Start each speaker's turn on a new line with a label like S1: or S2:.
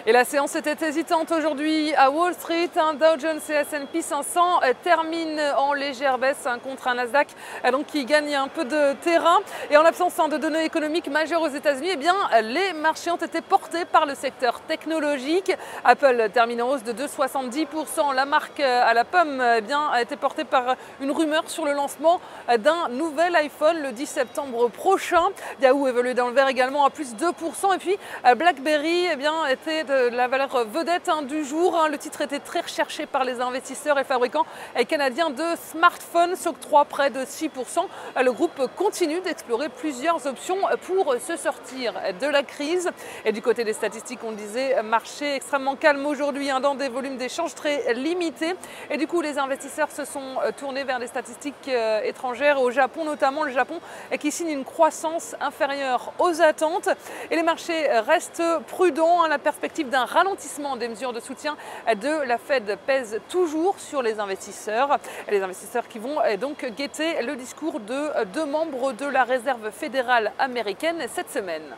S1: Et la séance était hésitante aujourd'hui à Wall Street. Un Dow Jones et S&P 500 terminent en légère baisse contre un Nasdaq donc qui gagne un peu de terrain. Et en l'absence de données économiques majeures aux États-Unis, eh bien, les marchés ont été portés par le secteur technologique. Apple termine en hausse de 2,70%. La marque à la pomme eh bien, a été portée par une rumeur sur le lancement d'un nouvel iPhone le 10 septembre prochain. Yahoo évolue dans le vert également à plus 2%. Et puis BlackBerry eh bien, était de la valeur vedette du jour. Le titre était très recherché par les investisseurs et fabricants canadiens de smartphones, s'octroie près de 6%. Le groupe continue d'explorer plusieurs options pour se sortir de la crise. Et du côté des statistiques, on le disait, marché extrêmement calme aujourd'hui dans des volumes d'échanges très limités. Et du coup, les investisseurs se sont tournés vers des statistiques étrangères, au Japon notamment, le Japon qui signe une croissance inférieure aux attentes. Et les marchés restent prudents. La perspective d'un ralentissement des mesures de soutien de la Fed pèse toujours sur les investisseurs. Les investisseurs qui vont donc guetter le discours de deux membres de la Réserve fédérale américaine cette semaine.